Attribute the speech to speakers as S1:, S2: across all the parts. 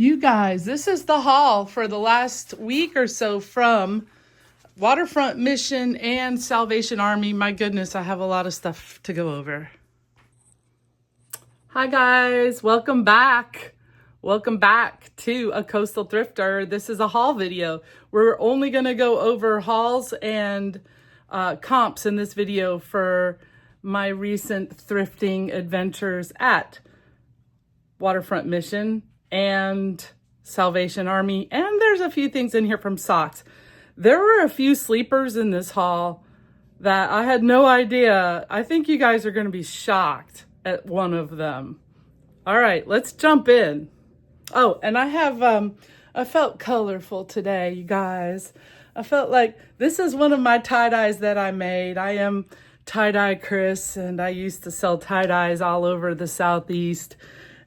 S1: You guys, this is the haul for the last week or so from Waterfront Mission and Salvation Army. My goodness, I have a lot of stuff to go over. Hi guys, welcome back. Welcome back to A Coastal Thrifter. This is a haul video. We're only going to go over hauls and comps in this video for my recent thrifting adventures at Waterfront Mission and Salvation Army, and there's a few things in here from Socks. There were a few sleepers in this haul that I had no idea. I think you guys are going to be shocked at one of them. All right, let's jump in. Oh, and I have, I felt colorful today, you guys. I felt like this is one of my tie-dyes that I made. I am tie-dye Chris, and I used to sell tie-dyes all over the Southeast.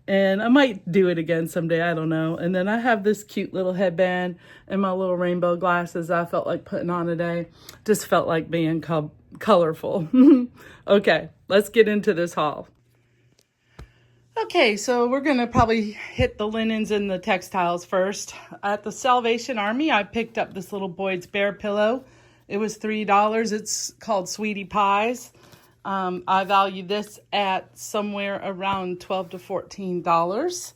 S1: And I might do it again someday, I don't know. And then I have this cute little headband and my little rainbow glasses I felt like putting on today. Just felt like being colorful. Okay, let's get into this haul. Okay, so we're going to probably hit the linens and the textiles first. At the Salvation Army, I picked up this little Boyd's Bear pillow. It was $3. It's called Sweetie Pies. I value this at somewhere around $12 to $14.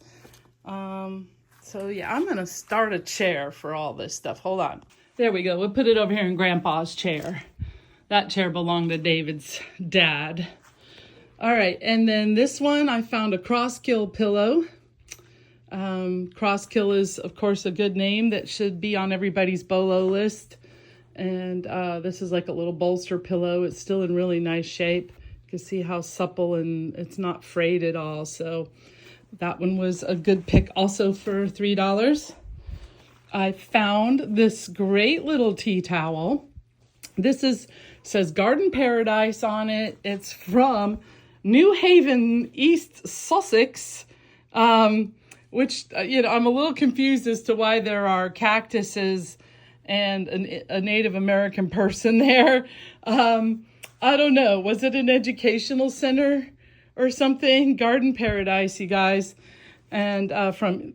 S1: So yeah, I'm going to start a chair for all this stuff. Hold on. There we go. We'll put it over here in Grandpa's chair. That chair belonged to David's dad. All right, and then this one, I found a Crosskill pillow. Crosskill is, of course, a good name that should be on everybody's BOLO list. And this is like a little bolster pillow. It's still in really nice shape. You can see how supple and it's not frayed at all. So that one was a good pick also for $3. I found this great little tea towel. This says Garden Paradise on it. It's from New Haven, East Sussex, which, I'm a little confused as to why there are cactuses and a Native American person there. I don't know. Was it an educational center or something? Garden Paradise, you guys. And from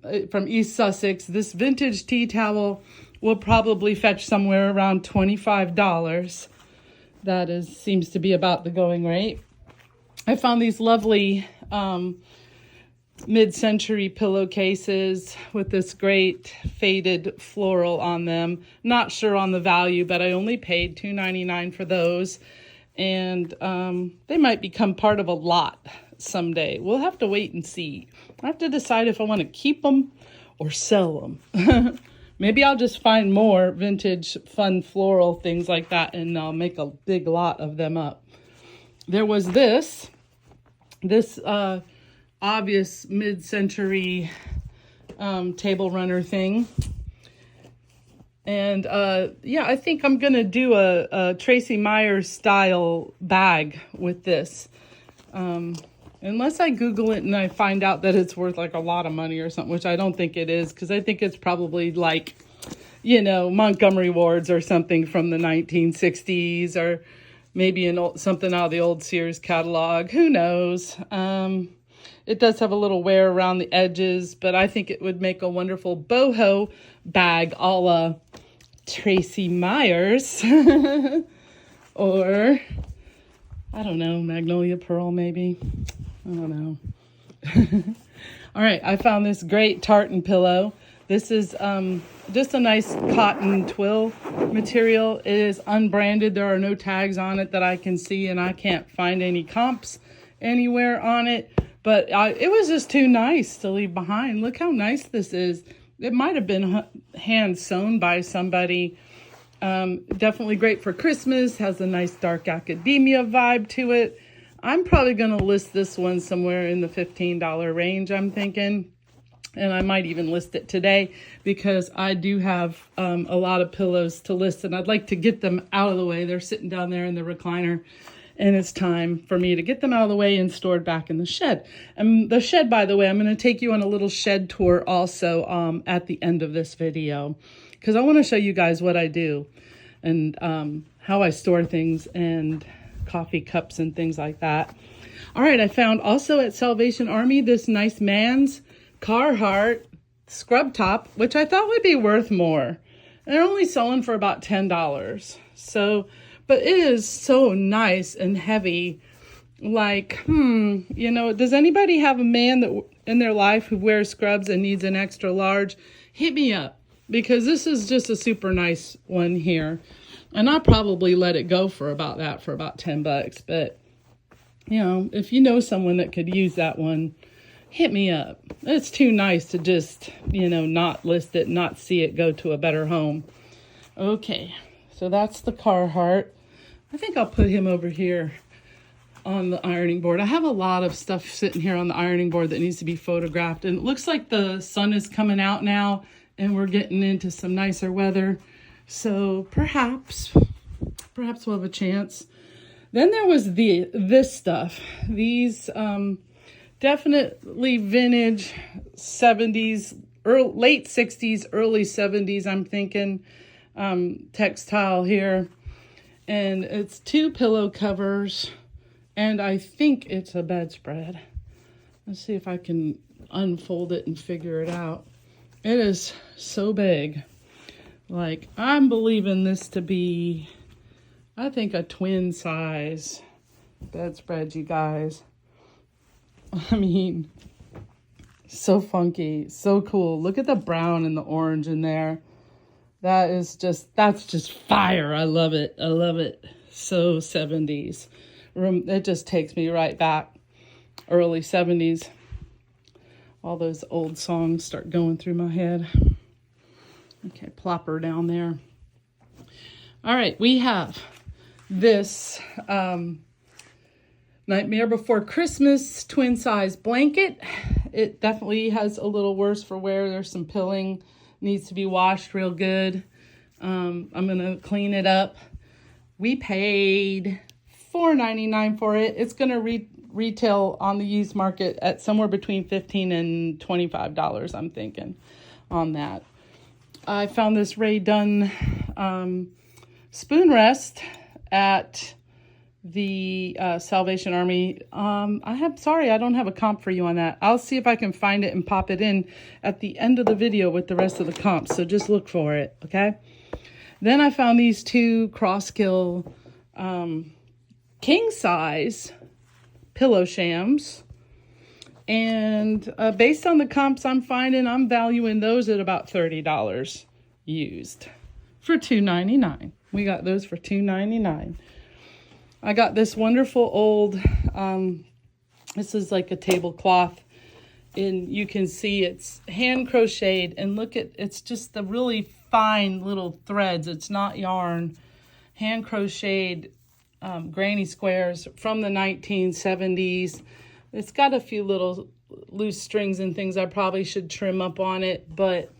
S1: East Sussex, this vintage tea towel will probably fetch somewhere around $25. That seems to be about the going rate. I found these lovely mid-century pillowcases with this great faded floral on them. Not sure on the value, but I only paid $2.99 for those. And they might become part of a lot someday. We'll have to wait and see. I have to decide if I want to keep them or sell them. Maybe I'll just find more vintage fun floral things like that and I'll make a big lot of them up. There was this obvious mid-century table runner thing. And I think I'm going to do a Tracy Myers style bag with this. Unless I Google it and I find out that it's worth like a lot of money or something, which I don't think it is, because I think it's probably like, Montgomery Ward's or something from the 1960s, or maybe something out of the old Sears catalog. Who knows? It does have a little wear around the edges, but I think it would make a wonderful boho bag a la Tracy Myers. Or, I don't know, Magnolia Pearl maybe. I don't know. All right, I found this great tartan pillow. This is just a nice cotton twill material. It is unbranded. There are no tags on it that I can see, and I can't find any comps anywhere on it. But it was just too nice to leave behind. Look how nice this is. It might have been hand sewn by somebody. Definitely great for Christmas. Has a nice dark academia vibe to it. I'm probably going to list this one somewhere in the $15 range, I'm thinking. And I might even list it today because I do have a lot of pillows to list. And I'd like to get them out of the way. They're sitting down there in the recliner. And it's time for me to get them out of the way and stored back in the shed. And the shed, by the way, I'm going to take you on a little shed tour also at the end of this video. Because I want to show you guys what I do and how I store things and coffee cups and things like that. All right, I found also at Salvation Army this nice man's Carhartt scrub top, which I thought would be worth more. And they're only selling for about $10. So, but it is so nice and heavy. Like, you know, does anybody have a man that in their life who wears scrubs and needs an extra large? Hit me up, because this is just a super nice one here. And I'll probably let it go for about that, for about $10. But, you know, if you know someone that could use that one, hit me up. It's too nice to just, you know, not list it, not see it go to a better home. Okay, so that's the Carhartt. I think I'll put him over here on the ironing board. I have a lot of stuff sitting here on the ironing board that needs to be photographed. And it looks like the sun is coming out now and we're getting into some nicer weather. So perhaps we'll have a chance. Then there was this stuff. These definitely vintage 70s, late 60s, early 70s, I'm thinking, textile here. And it's 2 pillow covers. And I think it's a bedspread. Let's see if I can unfold it and figure it out. It is so big. Like, I'm believing this to be, I think, a twin size bedspread, you guys. I mean, so funky, so cool. Look at the brown and the orange in there. That's just fire. I love it. I love it. So 70s. It just takes me right back. Early 70s. All those old songs start going through my head. Okay, plop her down there. All right, we have this Nightmare Before Christmas twin size blanket. It definitely has a little worse for wear. There's some pilling, needs to be washed real good. I'm gonna clean it up. We paid $4.99 for it. It's gonna retail on the used market at somewhere between $15 and $25, I'm thinking, on that. I found this Ray Dunn spoon rest at the Salvation Army. I don't have a comp for you on that. I'll see if I can find it and pop it in at the end of the video with the rest of the comps. So just look for it, okay? Then I found these 2 Crosskill king size pillow shams. And based on the comps I'm finding, I'm valuing those at about $30 used for $2.99. We got those for $2.99. I got this wonderful old, this is like a tablecloth, and you can see it's hand crocheted, and look at, it's just the really fine little threads. It's not yarn. Hand crocheted granny squares from the 1970s. It's got a few little loose strings and things I probably should trim up on it, but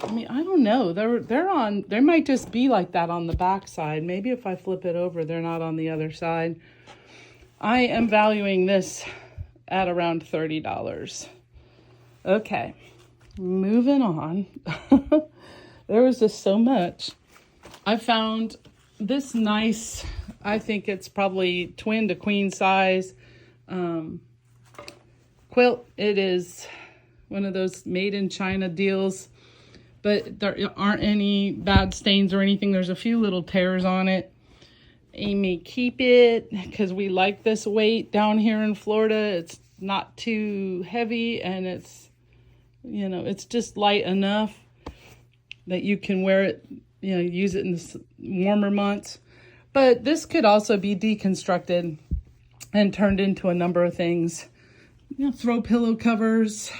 S1: I mean, I don't know. They might just be like that on the back side. Maybe if I flip it over, they're not on the other side. I am valuing this at around $30. Okay, moving on. There was just so much. I found this nice, I think it's probably twin to queen size quilt. It is one of those made in China deals, but there aren't any bad stains or anything. There's a few little tears on it. Amy, keep it, because we like this weight down here in Florida. It's not too heavy, and it's, you know, it's just light enough that you can wear it, you know, use it in the warmer months. But this could also be deconstructed and turned into a number of things. You know, throw pillow covers.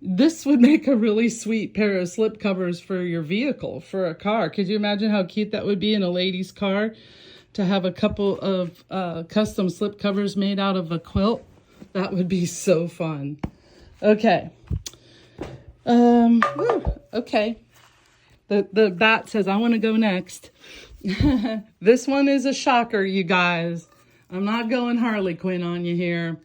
S1: This would make a really sweet pair of slip covers for your vehicle, for a car. Could you imagine how cute that would be in a lady's car to have a couple of custom slip covers made out of a quilt? That would be so fun. Okay. Okay. The bat says, I want to go next. This one is a shocker, you guys. I'm not going Harley Quinn on you here.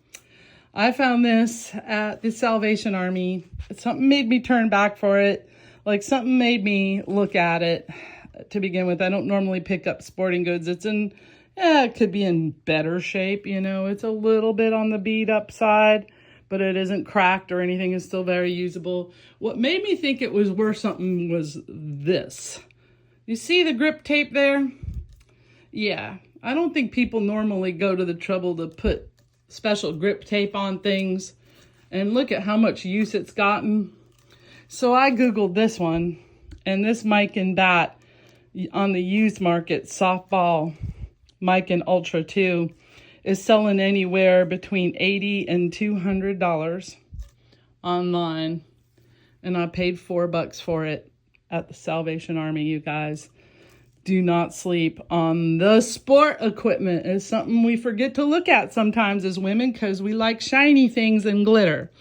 S1: I found this at the Salvation Army. Something made me turn back for it. Like, something made me look at it to begin with. I don't normally pick up sporting goods. It's in, it could be in better shape, you know. It's a little bit on the beat up side, but it isn't cracked or anything. It's still very usable. What made me think it was worth something was this. You see the grip tape there? Yeah, I don't think people normally go to the trouble to put special grip tape on things. And look at how much use it's gotten. So I Googled this one, and this mic and bat on the used market, softball mic and Ultra 2, is selling anywhere between $80 and $200 online. And I paid $4 for it at the Salvation Army, you guys. Do not sleep on the sport equipment. It's something we forget to look at sometimes as women because we like shiny things and glitter.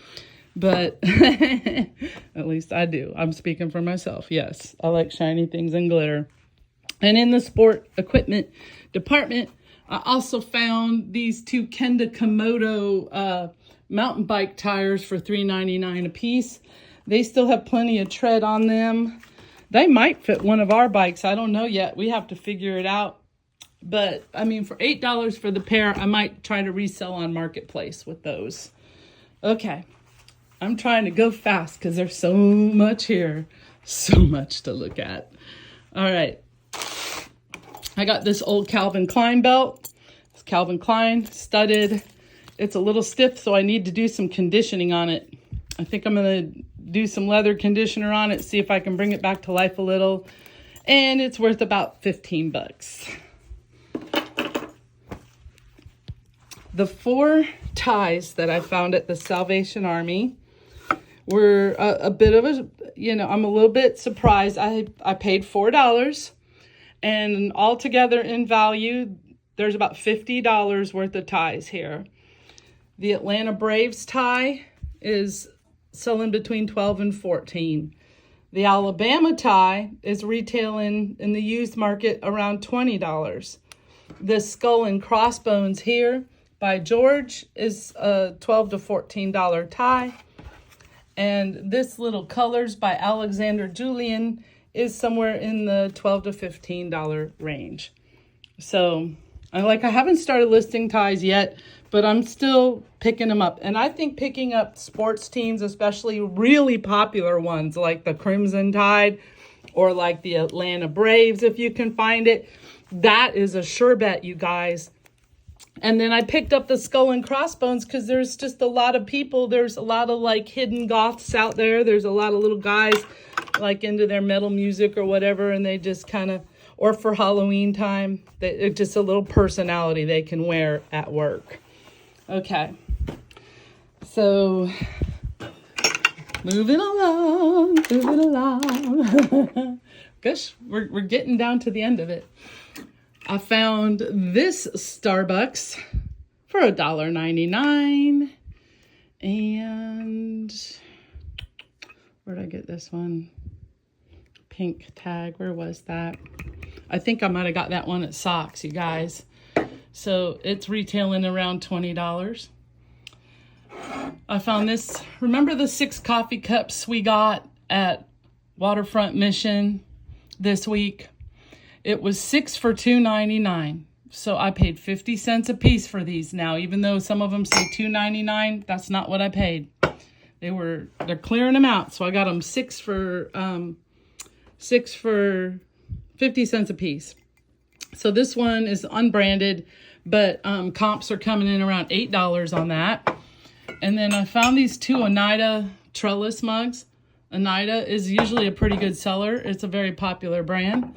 S1: But at least I do. I'm speaking for myself. Yes, I like shiny things and glitter. And in the sport equipment department, I also found these two Kenda Komodo mountain bike tires for $3.99 a piece. They still have plenty of tread on them. They might fit one of our bikes. I don't know yet. We have to figure it out. But, I mean, for $8 for the pair, I might try to resell on Marketplace with those. Okay. I'm trying to go fast because there's so much here. So much to look at. All right. I got this old Calvin Klein belt. It's Calvin Klein, studded. It's a little stiff, so I need to do some conditioning on it. I think I'm going to do some leather conditioner on it, see if I can bring it back to life a little. And it's worth about $15. The 4 ties that I found at the Salvation Army were a bit of a, I'm a little bit surprised. I paid $4, and altogether in value, there's about $50 worth of ties here. The Atlanta Braves tie is selling between $12 and $14. The Alabama tie is retailing in the used market around $20. The Skull and Crossbones here by George is a $12 to $14 tie. And this Little Colors by Alexander Julian is somewhere in the $12 to $15 range. So I haven't started listing ties yet, but I'm still picking them up. And I think picking up sports teams, especially really popular ones like the Crimson Tide or like the Atlanta Braves, if you can find it, that is a sure bet, you guys. And then I picked up the Skull and Crossbones because there's just a lot of people. There's a lot of hidden goths out there. There's a lot of little guys into their metal music or whatever, and they just kind of, or for Halloween time, it's just a little personality they can wear at work. Okay, so moving along. Gosh, we're getting down to the end of it. I found this Starbucks for $1.99, and where'd I get this one? Pink tag, where was that? I think I might have got that one at Socks, you guys. So it's retailing around $20. I found this. Remember the 6 coffee cups we got at Waterfront Mission this week? It was 6 for $2.99. So I paid 50 cents a piece for these now. Even though some of them say $2.99, that's not what I paid. They're clearing them out. So I got them 6 for 50 cents a piece. So this one is unbranded, but comps are coming in around $8 on that. And then I found these 2 Oneida trellis mugs. Oneida is usually a pretty good seller. It's a very popular brand.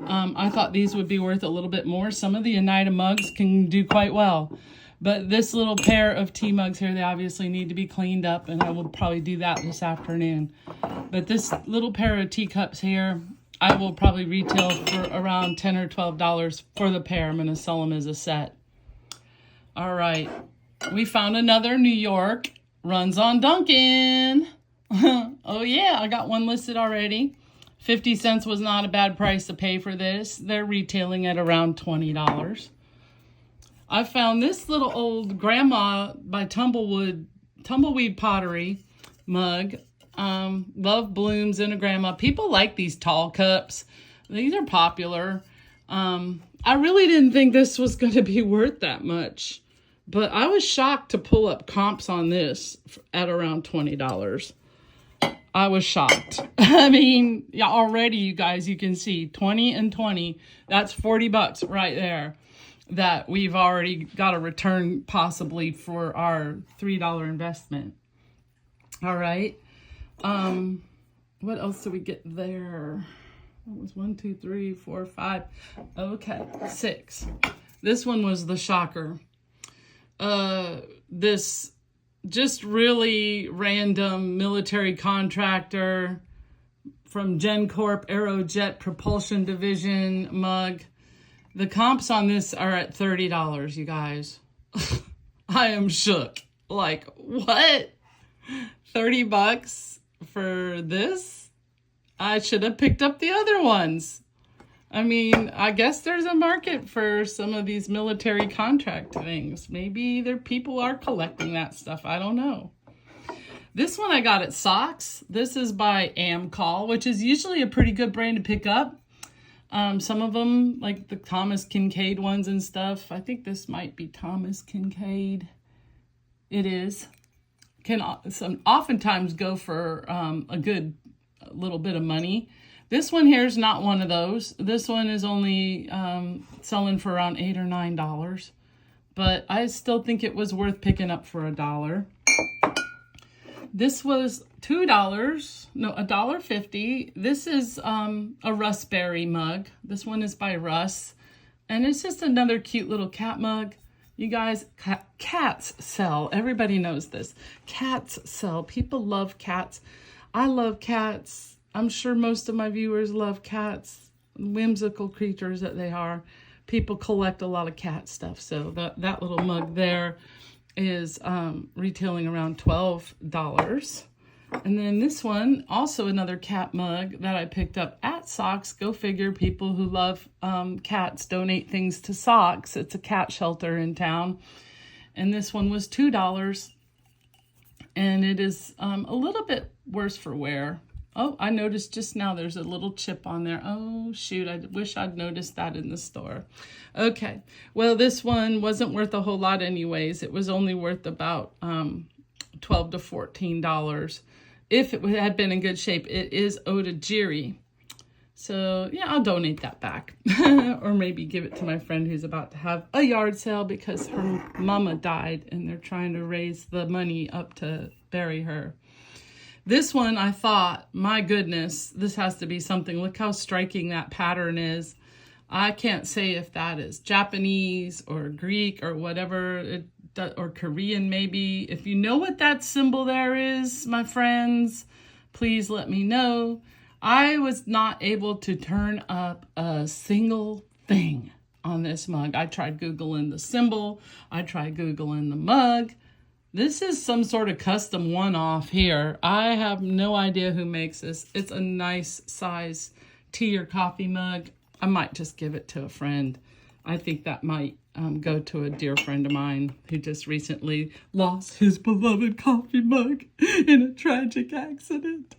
S1: I thought these would be worth a little bit more. Some of the Oneida mugs can do quite well. But this little pair of tea mugs here, they obviously need to be cleaned up, and I will probably do that this afternoon. But this little pair of teacups here, I will probably retail for around $10 or $12 for the pair. I'm going to sell them as a set. All right. We found another New York. Runs on Dunkin'. Oh, yeah. I got one listed already. 50 cents was not a bad price to pay for this. They're retailing at around $20. I found this little old Grandma by Tumbleweed Pottery mug. Love blooms in a grandma. People like these tall cups. These are popular. I really didn't think this was going to be worth that much, But I was shocked to pull up comps on this at around $20. I was shocked. I mean, yeah, already you guys, you can see 20 and 20. That's $40 right there that we've already got a return possibly for our $3 investment. All right. What else do we get there? That was 1, 2, 3, 4, 5. Okay, 6. This one was the shocker. This just really random military contractor from GenCorp Aerojet Propulsion Division mug. The comps on this are at $30, you guys. I am shook. Like, what? $30 for this? I should have picked up the other ones. I mean, I guess there's a market for some of these military contract things. Maybe people are collecting that stuff. I don't know. This one I got at Socks. This is by Amcol, which is usually a pretty good brand to pick up. Some of them, like the Thomas Kincaid ones and stuff. I think this might be Thomas Kincaid. It is. Can oftentimes go for a good little bit of money. This one here is not one of those. This one is only selling for around $8 or $9, but I still think it was worth picking up for $1. This was $2, no, $1.50. This is a Russberry mug. This one is by Russ, and it's just another cute little cat mug. You guys, cats sell. Everybody knows this. Cats sell. People love cats. I love cats. I'm sure most of my viewers love cats, whimsical creatures that they are. People collect a lot of cat stuff. So that little mug there is retailing around $12. And then this one, also another cat mug that I picked up at Socks. Go figure, people who love cats donate things to Socks. It's a cat shelter in town. And this one was $2. And it is a little bit worse for wear. Oh, I noticed just now there's a little chip on there. Oh, shoot. I wish I'd noticed that in the store. Okay. Well, this one wasn't worth a whole lot anyways. It was only worth about $12 to $14. If it had been in good shape. It is Otajiri. So, yeah, I'll donate that back. Or maybe give it to my friend who's about to have a yard sale because her mama died and they're trying to raise the money up to bury her. This one, I thought, my goodness, this has to be something. Look how striking that pattern is. I can't say if that is Japanese or Greek or whatever, or Korean maybe. If you know what that symbol there is, my friends, please let me know. I was not able to turn up a single thing on this mug. I tried Googling the symbol. I tried Googling the mug. This is some sort of custom one-off here. I have no idea who makes this. It's a nice size tea or coffee mug. I might just give it to a friend. I think that might go to a dear friend of mine who just recently lost his beloved coffee mug in a tragic accident.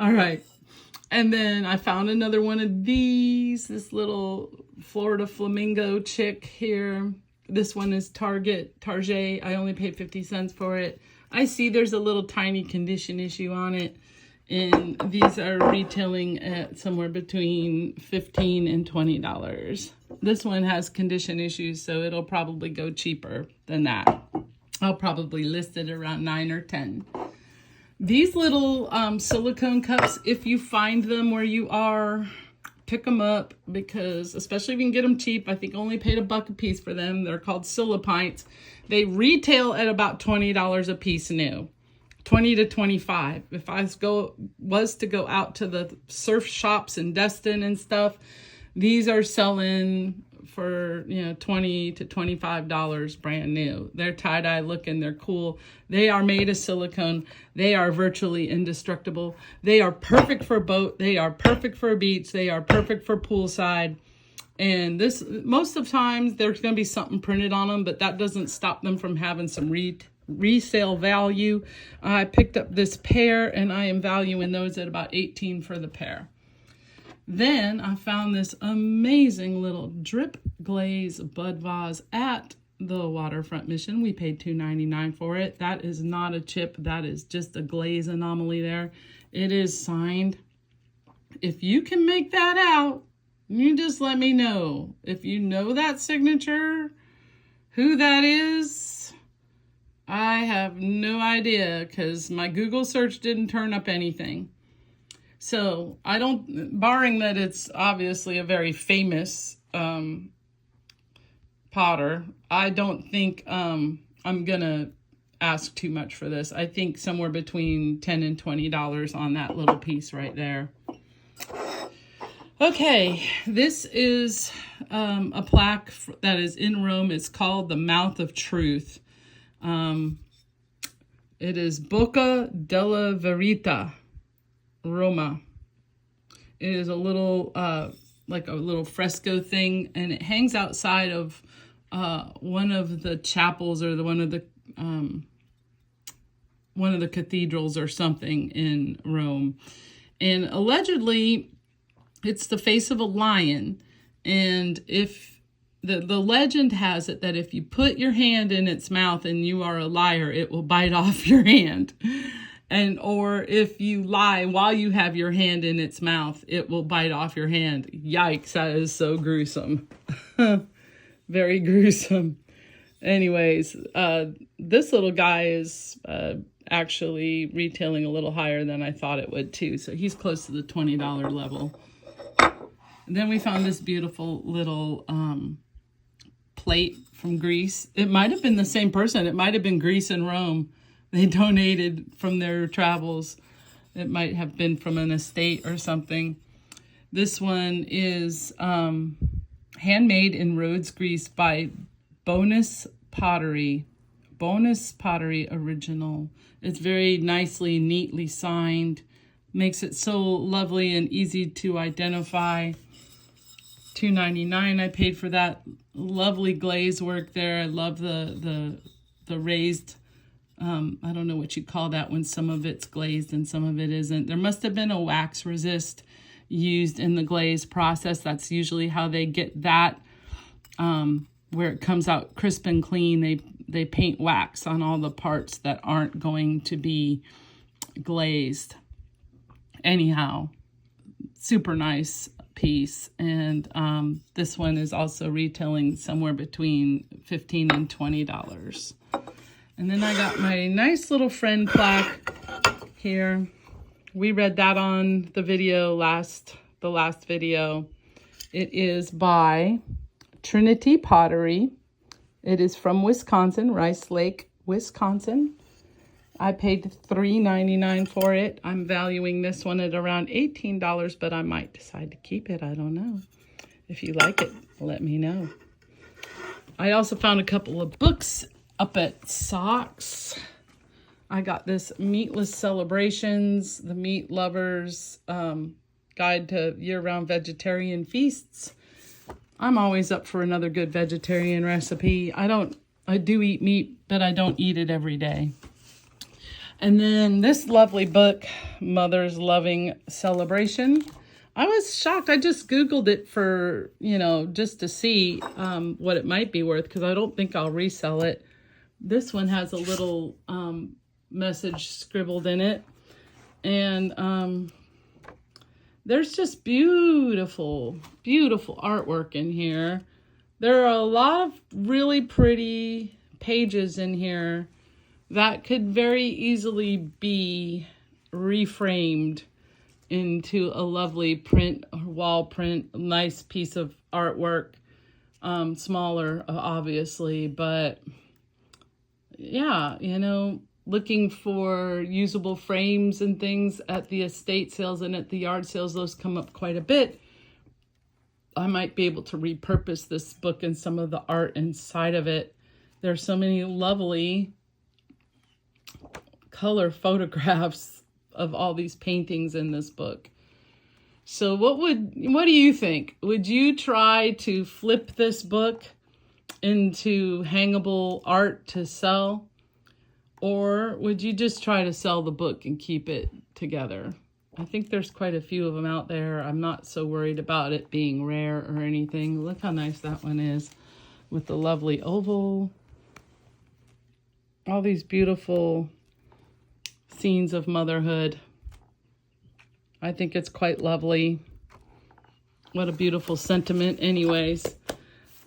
S1: All right. And then I found another one of these, this little Florida flamingo chick here. This one is Target. I only paid 50 cents for it. I see there's a little tiny condition issue on it. And these are retailing at somewhere between $15 and $20. This one has condition issues, so it'll probably go cheaper than that. I'll probably list it around 9 or 10. These little silicone cups, if you find them where you are, pick them up, because especially if you can get them cheap. I think I only paid $1 a piece for them. They're called Silipints. They retail at about $20 a piece new. 20 to 25. If I was to go out to the surf shops in Destin and stuff, these are selling for, $20 to $25 brand new. They're tie-dye looking, they're cool. They are made of silicone. They are virtually indestructible. They are perfect for boat. They are perfect for a beach. They are perfect for poolside. And this, most of the times there's going to be something printed on them, but that doesn't stop them from having some resale value. I picked up this pair and I am valuing those at about $18 for the pair. Then I found this amazing little drip glaze bud vase at the Waterfront Mission. We paid $2.99 for it. That is not a chip. That is just a glaze anomaly there. It is signed. If you can make that out, you just let me know. If you know that signature, who that is, I have no idea because my Google search didn't turn up anything. So I don't, barring that it's obviously a very famous potter, I don't think I'm going to ask too much for this. I think somewhere between $10 and $20 on that little piece right there. Okay, this is a plaque that is in Rome. It's called the Mouth of Truth. It is Bocca della Verità, Roma. It is a little, like a little fresco thing, and it hangs outside of one of the chapels or one of the cathedrals or something in Rome. And allegedly, it's the face of a lion. And if the legend has it that if you put your hand in its mouth and you are a liar, it will bite off your hand. And or if you lie while you have your hand in its mouth, it will bite off your hand. Yikes, that is so gruesome. Very gruesome. Anyways, this little guy is actually retailing a little higher than I thought it would too. So he's close to the $20 level. And then we found this beautiful little plate from Greece. It might have been the same person. It might have been Greece and Rome. They donated from their travels. It might have been from an estate or something. This one is handmade in Rhodes, Greece by Bonus Pottery. Bonus Pottery Original. It's very nicely, neatly signed. Makes it so lovely and easy to identify. $2.99 I paid for that. Lovely glaze work there. I love the raised, I don't know what you call that when some of it's glazed and some of it isn't. There must have been a wax resist used in the glaze process. That's usually how they get that, where it comes out crisp and clean. They paint wax on all the parts that aren't going to be glazed. Anyhow, super nice piece. And this one is also retailing somewhere between $15 and $20. And then I got my nice little friend plaque here. We read that on the video the last video. It is by Trinity Pottery. It is from Wisconsin, Rice Lake, Wisconsin. I paid $3.99 for it. I'm valuing this one at around $18, but I might decide to keep it. I don't know. If you like it, let me know. I also found a couple of books up at Socks. I got this Meatless Celebrations, the Meat Lovers Guide to Year-Round Vegetarian Feasts. I'm always up for another good vegetarian recipe. I do eat meat, but I don't eat it every day. And then this lovely book, Mother's Loving Celebration. I was shocked. I just Googled it for, just to see what it might be worth, because I don't think I'll resell it. This one has a little message scribbled in it. And there's just beautiful, beautiful artwork in here. There are a lot of really pretty pages in here that could very easily be reframed into a lovely print or wall print, nice piece of artwork. Smaller, obviously, but yeah, looking for usable frames and things at the estate sales and at the yard sales, those come up quite a bit. I might be able to repurpose this book and some of the art inside of it. There's so many lovely color photographs of all these paintings in this book. So what do you think? Would you try to flip this book into hangable art to sell? Or would you just try to sell the book and keep it together? I think there's quite a few of them out there. I'm not so worried about it being rare or anything. Look how nice that one is with the lovely oval. All these beautiful scenes of motherhood. I think it's quite lovely. What a beautiful sentiment anyways.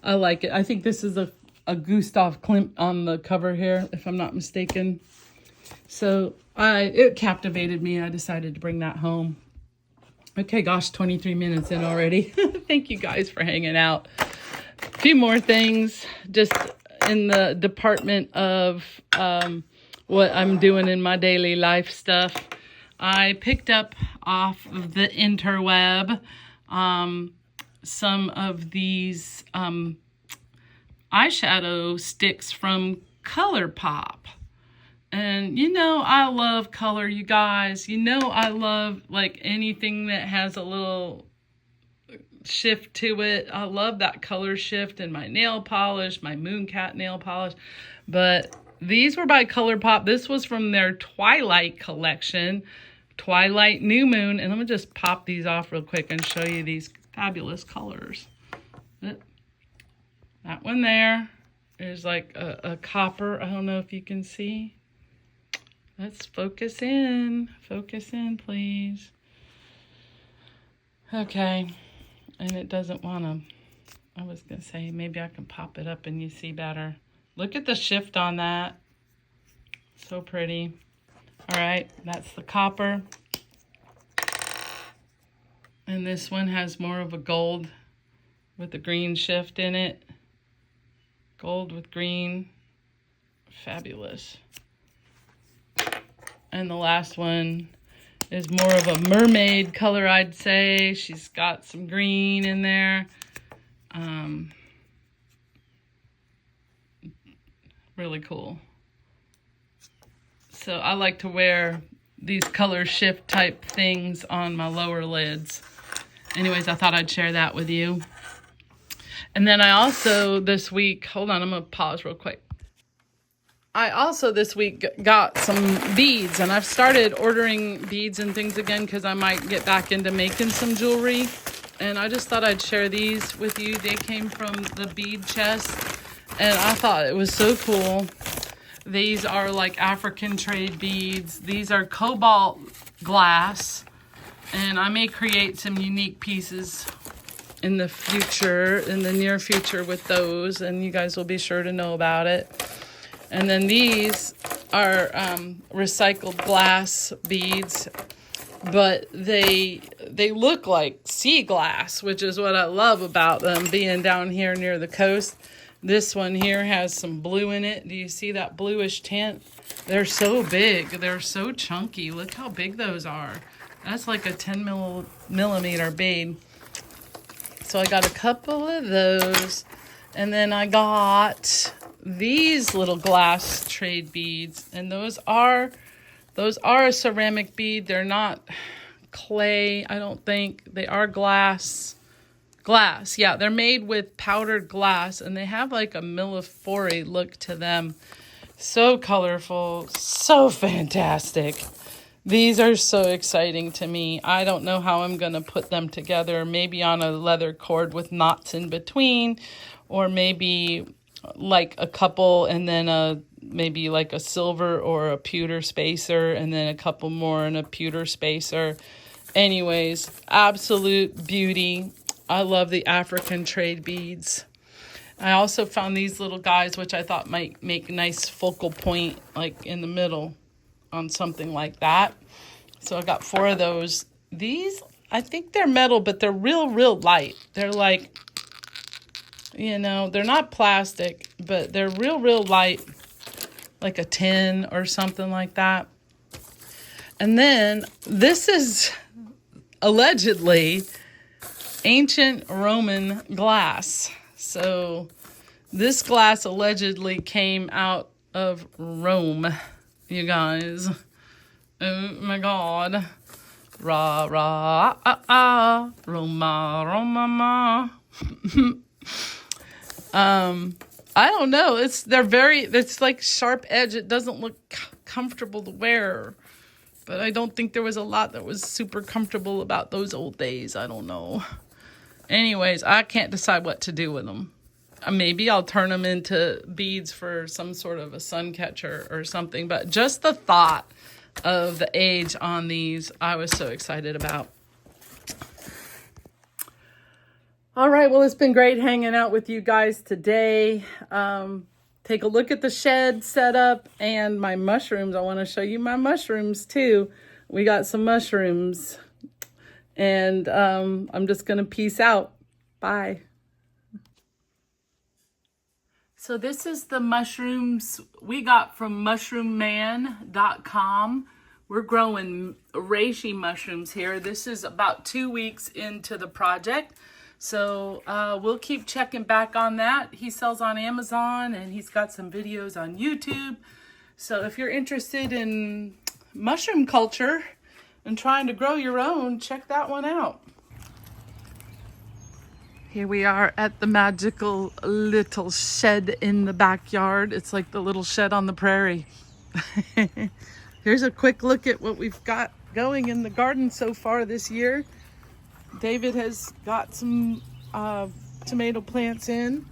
S1: I like it. I think this is a Gustav Klimt on the cover here, if I'm not mistaken. So it captivated me. I decided to bring that home. Okay, gosh, 23 minutes in already. Thank you guys for hanging out. A few more things just in the department of what I'm doing in my daily life stuff. I picked up off of the interweb some of these eyeshadow sticks from ColourPop. And you know I love color, you guys. You know I love like anything that has a little shift to it. I love that color shift in my nail polish, my Mooncat nail polish. But these were by ColourPop. This was from their Twilight collection, Twilight New Moon. And let me just pop these off real quick and show you these fabulous colors. That one there is like a copper. I don't know if you can see. Let's focus in. Focus in, please. Okay. And it doesn't want to. I was going to say maybe I can pop it up and you see better. Look at the shift on that. So pretty. All right. That's the copper. And this one has more of a gold with the green shift in it. Gold with green. Fabulous. And the last one is more of a mermaid color, I'd say. She's got some green in there. Really cool. So I like to wear these color shift type things on my lower lids. Anyways, I thought I'd share that with you. And then I also this week, hold on, I'm going to pause real quick. I also this week got some beads, and I've started ordering beads and things again because I might get back into making some jewelry. And I just thought I'd share these with you. They came from the bead chest, and I thought it was so cool. These are like African trade beads. These are cobalt glass, and I may create some unique pieces in the future, in the near future with those, and you guys will be sure to know about it. And then these are recycled glass beads, but they look like sea glass, which is what I love about them being down here near the coast. This one here has some blue in it. Do you see that bluish tint? They're so big. They're so chunky. Look how big those are. That's like a 10 millimeter bead. So I got a couple of those. And then I got these little glass trade beads, and those are a ceramic bead. They're not clay, I don't think. They are glass. Yeah, they're made with powdered glass, and they have like a millefiori look to them. So colorful, so fantastic. These are so exciting to me. I don't know how I'm going to put them together, maybe on a leather cord with knots in between, or maybe like a couple and then maybe like a silver or a pewter spacer and then a couple more and a pewter spacer. Anyways, absolute beauty. I love the African trade beads. I also found these little guys, which I thought might make a nice focal point like in the middle on something like that. So I got 4 of those. These, I think they're metal, but they're real light. They're like, you know, they're not plastic, but they're real light, like a tin or something like that. And then this is allegedly ancient Roman glass. So this glass allegedly came out of Rome, you guys. Oh my God. Roma. I don't know. It's like sharp edge. It doesn't look comfortable to wear, But I don't think there was a lot that was super comfortable about those old days. I don't know. Anyways, I can't decide what to do with them. Maybe I'll turn them into beads for some sort of a sun catcher or something. But just the thought of the age on these, I was so excited about. All right, well, it's been great hanging out with you guys today. Take a look at the shed setup and my mushrooms. I want to show you my mushrooms too. We got some mushrooms. And I'm just going to peace out. Bye. So this is the mushrooms we got from mushroomman.com. We're growing reishi mushrooms here. This is about 2 weeks into the project. So we'll keep checking back on that. He sells on Amazon and he's got some videos on YouTube. So if you're interested in mushroom culture and trying to grow your own, check that one out. Here we are at the magical little shed in the backyard. It's like the little shed on the prairie. Here's a quick look at what we've got going in the garden so far this year. David has got some tomato plants in,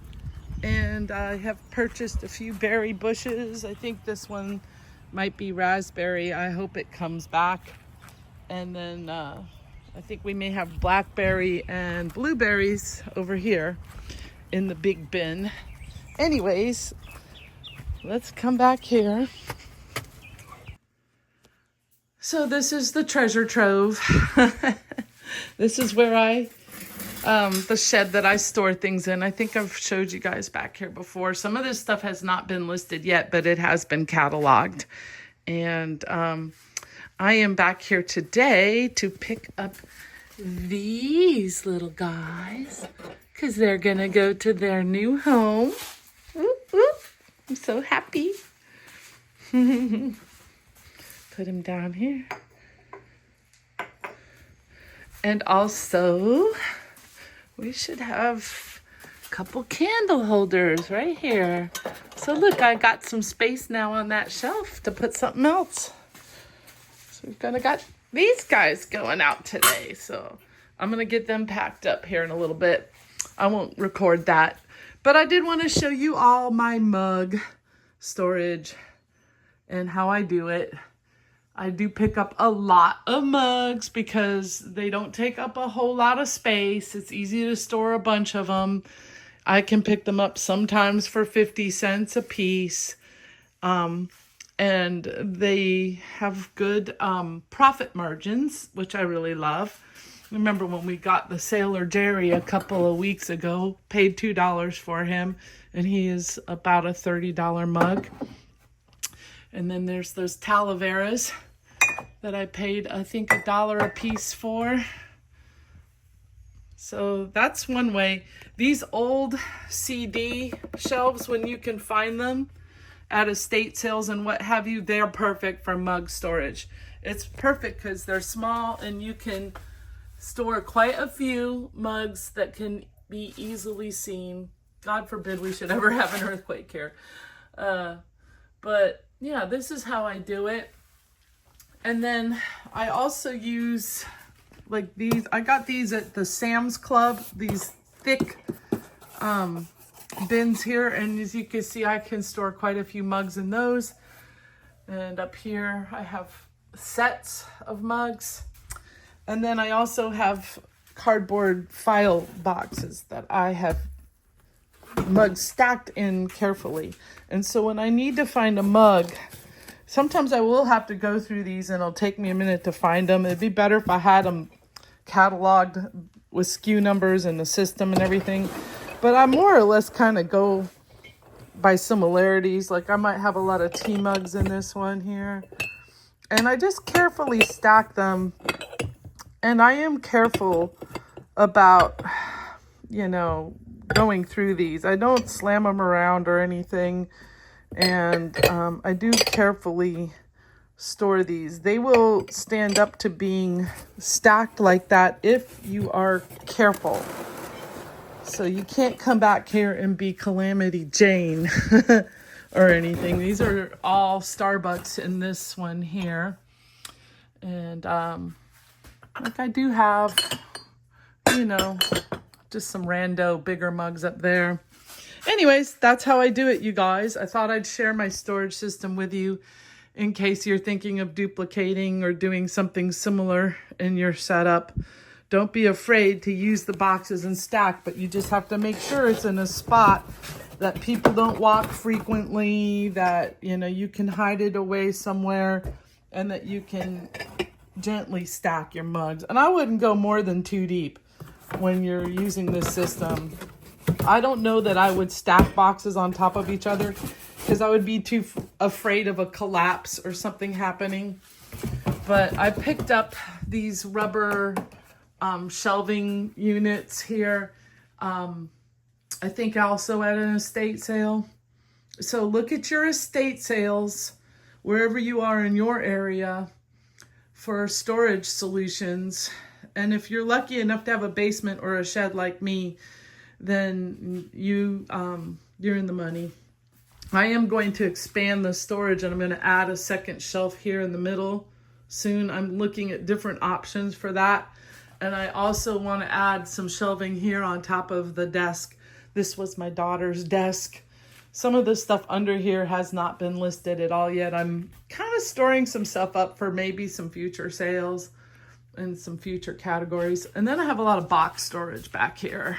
S1: and I have purchased a few berry bushes. I think this one might be raspberry. I hope it comes back. And then I think we may have blackberry and blueberries over here in the big bin. Anyways, let's come back here. So this is the treasure trove. This is where the shed that I store things in. I think I've showed you guys back here before. Some of this stuff has not been listed yet, but it has been cataloged. And I am back here today to pick up these little guys because they're going to go to their new home. Whoop, whoop. I'm so happy. Put him down here. And also, we should have a couple candle holders right here. So look, I got some space now on that shelf to put something else. So we've got these guys going out today. So I'm going to get them packed up here in a little bit. I won't record that. But I did want to show you all my mug storage and how I do it. I do pick up a lot of mugs because they don't take up a whole lot of space. It's easy to store a bunch of them. I can pick them up sometimes for 50 cents a piece. And they have good profit margins, which I really love. Remember when we got the Sailor Jerry a couple of weeks ago, paid $2 for him, and he is about a $30 mug. And then there's those Talaveras that I paid, I think, $1 a piece for. So that's one way. These old CD shelves, when you can find them at estate sales and what have you, they're perfect for mug storage. It's perfect because they're small and you can store quite a few mugs that can be easily seen. God forbid we should ever have an earthquake here. But yeah, this is how I do it. And then I also use like these. I got these at the Sam's Club, these thick bins here. And as you can see, I can store quite a few mugs in those. And up here, I have sets of mugs. And then I also have cardboard file boxes that I have mugs stacked in carefully. And so when I need to find a mug, sometimes I will have to go through these and it'll take me a minute to find them. It'd be better if I had them cataloged with SKU numbers and the system and everything. But I more or less kind of go by similarities. Like I might have a lot of tea mugs in this one here. And I just carefully stack them. And I am careful about, going through these. I don't slam them around or anything. And I do carefully store these. They will stand up to being stacked like that if you are careful. So you can't come back here and be Calamity Jane or anything. These are all Starbucks in this one here. And like I do have, you know, just some rando bigger mugs up there. Anyways, that's how I do it, you guys. I thought I'd share my storage system with you in case you're thinking of duplicating or doing something similar in your setup. Don't be afraid to use the boxes and stack, but you just have to make sure it's in a spot that people don't walk frequently, that, you know, you can hide it away somewhere, and that you can gently stack your mugs. And I wouldn't go more than 2 deep when you're using this system. I don't know that I would stack boxes on top of each other because I would be too afraid of a collapse or something happening. But I picked up these rubber shelving units here. I think also at an estate sale. So look at your estate sales wherever you are in your area for storage solutions. And if you're lucky enough to have a basement or a shed like me, then you're in the money. I am going to expand the storage, and I'm going to add a second shelf here in the middle soon. I'm looking at different options for that. And I also want to add some shelving here on top of the desk. This was my daughter's desk. Some of the stuff under here has not been listed at all yet. I'm kind of storing some stuff up for maybe some future sales and some future categories. And then I have a lot of box storage back here.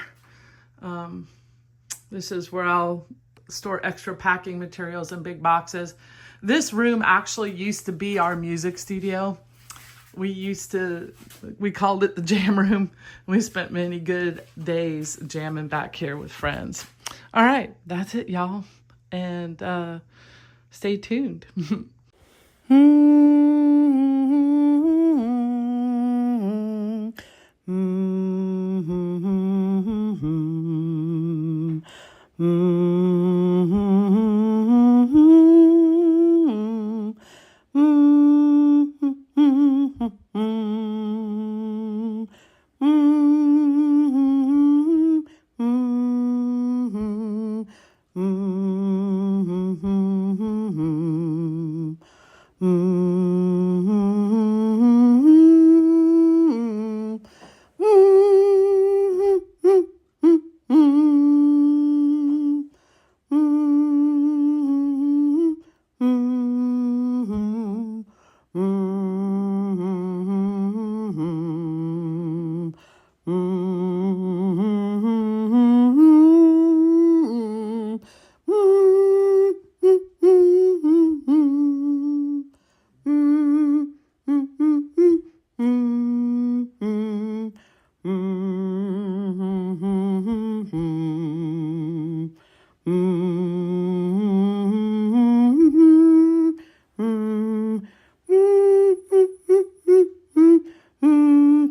S1: This is where I'll store extra packing materials in big boxes. This room actually used to be our music studio. We called it the jam room. We spent many good days jamming back here with friends. All right, that's it, y'all. And stay tuned.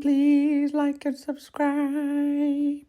S1: Please like and subscribe.